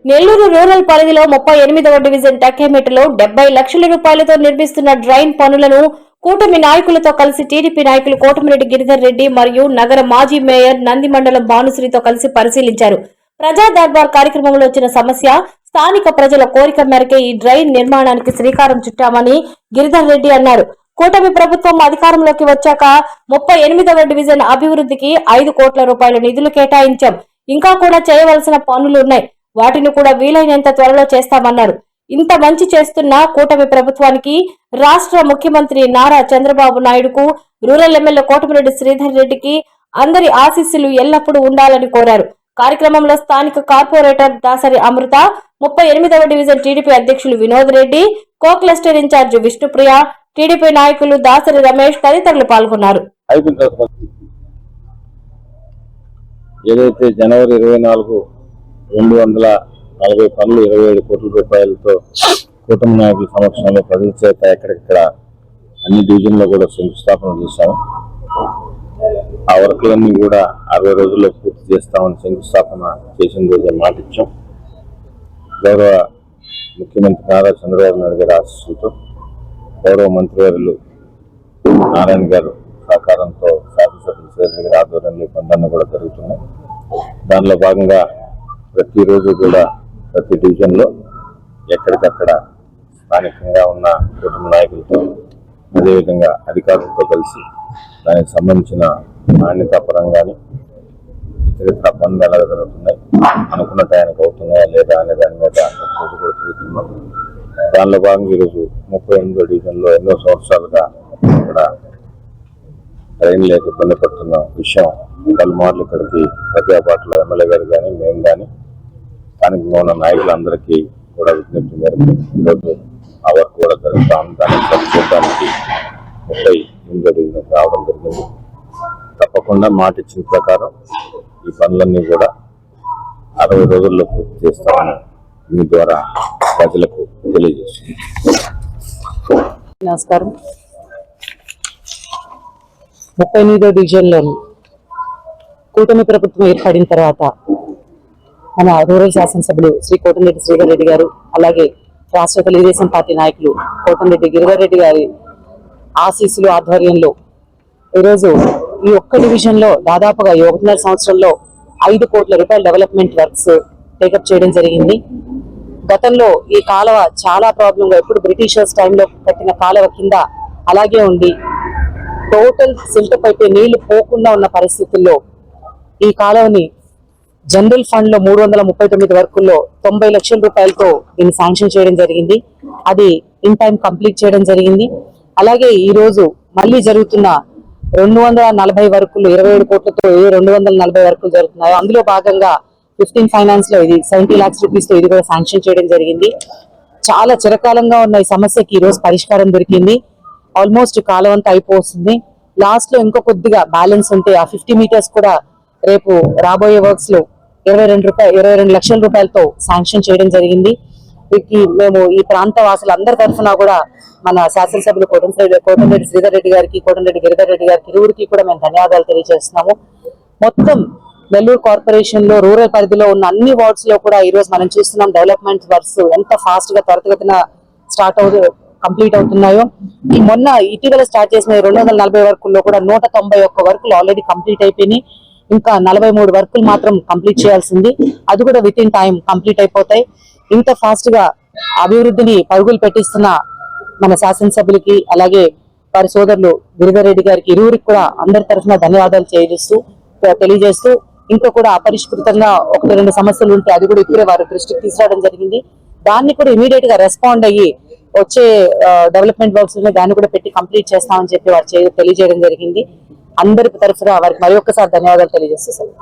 Nellore rural పరిధిలో 38వ division టక్కేమెటలో 70 లక్షల రూపాయలతో నిర్మిస్తున్న డ్రైన్ పనులను కూటమి నాయకులతో కలిసి టీడీపీ నాయకులు కోటమిరెడ్డి గిరిధర్ రెడ్డి మరియు నగర మాజీ మేయర్ నంది మండలం భానుశ్రీతో కలిసి పరిశీలించారు. ప్రజా దర్బార్ కార్యక్రమంలో వచ్చిన సమస్య, స్థానిక ప్రజల కోరిక మేరకే ఈ డ్రైన్ నిర్మాణానికి శ్రీకారం చుట్టామని గిరిధర్ రెడ్డి అన్నారు. కూటమి ప్రభుత్వం అధికారంలోకి వచ్చాక 38వ డివిజన్ అభివృద్ధికి 5 కోట్ల రూపాయల నిధులు కేటాయించాం. ఇంకా కూడా చేయవలసిన పనులున్నాయి. వాటిని కూడా వీలైనంత త్వరలో చేస్తామన్నారు. ఇంత మంచి చేస్తున్న కూటమి ప్రభుత్వానికి, రాష్ట్ర ముఖ్యమంత్రి నారా చంద్రబాబు నాయుడుకు, రూరల్ ఎమ్మెల్యే కోటమిరెడ్డి శ్రీధర్ రెడ్డికి అందరి ఆశీస్సులు ఎల్లప్పుడూ ఉండాలని కోరారు. కార్యక్రమంలో స్థానిక కార్పొరేటర్ దాసరి అమృత, 38వ డివిజన్ టీడీపీ అధ్యక్షులు Vinod Reddy, co cluster incharge Vishnupriya, TDP నాయకులు దాసరి రమేష్ తదితరులు పాల్గొన్నారు. ఏదైతే జనవరి 24 240 పనులు 27 కోట్ల రూపాయలతో కూటమి నాయకుల సమక్షంలో ప్రజల చేత ఎక్కడెక్కడ అన్ని డివిజన్లో కూడా శంకుస్థాపన చేశాము. ఆ వర్కులన్నీ కూడా 60 రోజుల్లో పూర్తి చేస్తామని శంకుస్థాపన చేసిన రోజు మాట ఇచ్చాం. గౌరవ ముఖ్యమంత్రి నారా చంద్రబాబు నాయుడు గారి ఆశీస్సులతో, గౌరవ మంత్రివర్యులు నారాయణ గారు సహకారంతో, శాసనసభ్యులు శ్రీధర్ గారి ఆధ్వర్యంలో ఈ పనులన్నీ కూడా జరుగుతున్నాయి. దానిలో భాగంగా ప్రతిరోజు కూడా ప్రతి డివిజన్లో ఎక్కడికక్కడ స్థానికంగా ఉన్న కుటుంబ నాయకులతో, అదేవిధంగా అధికారులతో కలిసి దానికి సంబంధించిన నాణ్యతా పరంగానే ఇతర పనులు ఎలా జరుగుతున్నాయి, అనుకున్న టైంకి అవుతున్నాయా లేదా అనే దాని మీద రోజు కూడా తిరుగుతున్నాం. దానిలో భాగంగా ఈరోజు 38వ డివిజన్లో ఎన్నో సంవత్సరాలుగా ఇక్కడ ట్రైన్ లేక ఇబ్బంది పడుతున్న విషయం పలుమార్లు ఇక్కడికి ప్రజాపాటలో ఎమ్మెల్యే గారు కానీ, మేము కానీ, స్థానికంగా ఉన్న నాయకులందరికీ కూడా విజ్ఞప్తి మేరకు ఈరోజు ఆ వర్క్ కూడా జరుగుతాం. దాన్ని చూడడానికి 38వ డివిజన్ రావడం జరిగింది. తప్పకుండా మాట ఇచ్చిన ప్రకారం ఈ పనులన్నీ కూడా 60 రోజుల్లో పూర్తి చేస్తామని మీ ద్వారా ప్రజలకు తెలియజేస్తుంది. నమస్కారం. 38వ డివిజన్లోని కూటమి ప్రభుత్వం ఏర్పడిన తర్వాత మన రూరల్ శాసనసభ్యులు శ్రీ కోటమిరెడ్డి శ్రీధర్ రెడ్డి గారు, అలాగే రాష్ట్ర తెలుగుదేశం పార్టీ నాయకులు కోటమిరెడ్డి గిరిధర్ రెడ్డి గారి ఆశీస్సులు ఆధ్వర్యంలో ఈరోజు ఈ ఒక్క డివిజన్లో దాదాపుగా 1.5 సంవత్సరంలో 5 కోట్ల రూపాయల డెవలప్మెంట్ వర్క్స్ టేకప్ చేయడం జరిగింది. గతంలో ఈ కాలువ చాలా ప్రాబ్లంగా, ఎప్పుడు బ్రిటిషర్స్ టైంలో కట్టిన కాలువ కింద అలాగే ఉండి టోటల్ సిల్ట్ పైపు నీళ్లు పోకుండా ఉన్న పరిస్థితుల్లో ఈ కాలువని జనరల్ ఫండ్ లో 339 వర్కుల్లో 90 లక్షల రూపాయలతో దీన్ని శాంక్షన్ చేయడం జరిగింది. అది ఇన్ టైం కంప్లీట్ చేయడం జరిగింది. అలాగే ఈ రోజు మళ్ళీ జరుగుతున్న 240 వర్కులు 27 కోట్లతో 240 వర్కులు జరుగుతున్నాయో అందులో భాగంగా 15 ఫైనాన్స్ లో ఇది 70 lakhs రూపీస్ తో ఇది కూడా శాంక్షన్ చేయడం జరిగింది. చాలా చిరకాలంగా ఉన్న ఈ సమస్యకి ఈ రోజు పరిష్కారం దొరికింది. ఆల్మోస్ట్ కాలం అంతా అయిపోతుంది. లాస్ట్ లో ఇంకో కొద్దిగా బ్యాలెన్స్ ఉంటే ఆ 50 మీటర్స్ కూడా రేపు రాబోయే వర్క్స్ లో 22 లక్షల రూపాయలతో శాంక్షన్ చేయడం జరిగింది. వీటికి మేము ఈ ప్రాంత వాసులు అందరి తరఫున కూడా మన శాసనసభ్యులు కోటమిరెడ్డి శ్రీధర్ రెడ్డి గారికి, కోటమిరెడ్డి గిరిధర్ రెడ్డి గారికి ఇరువురికి కూడా మేము ధన్యవాదాలు తెలియజేస్తున్నాము. మొత్తం నెల్లూరు కార్పొరేషన్ లో రూరల్ పరిధిలో ఉన్న అన్ని వార్డ్స్ లో కూడా ఈ రోజు మనం చూస్తున్నాం డెవలప్మెంట్ వర్క్స్ ఎంత ఫాస్ట్ గా త్వరితగతిన కంప్లీట్ అవుతున్నాయో. ఈ మొన్న ఇటీవల స్టార్ట్ చేసిన 240 వర్కుల్లో కూడా 191 వర్కులు ఆల్రెడీ కంప్లీట్ అయిపోయినాయి. ఇంకా 43 వర్కులు మాత్రం కంప్లీట్ చేయాల్సింది. అది కూడా విత్ ఇన్ టైం కంప్లీట్ అయిపోతాయి. ఇంత ఫాస్ట్ గా అభివృద్ధిని పరుగులు పెట్టిస్తున్న మన శాసనసభ్యులకి, అలాగే వారి సోదరులు గిరిధర్ రెడ్డి గారికి ఇరువురికి కూడా అందరి తరఫున ధన్యవాదాలు తెలియజేస్తూ ఇంకా కూడా అపరిష్కృతంగా 1-2 సమస్యలు ఉంటే అది కూడా ఇప్పుడే వారి దృష్టికి తీసుకురావడం జరిగింది. దాన్ని కూడా ఇమీడియట్ గా రెస్పాండ్ అయ్యి వచ్చే డెవలప్మెంట్ వర్క్స్ దాన్ని కూడా పెట్టి కంప్లీట్ చేస్తామని చెప్పి వారు తెలియజేయడం జరిగింది. అందరి తరఫున వారికి మరి ఒక్కసారి ధన్యవాదాలు తెలియజేస్తాను.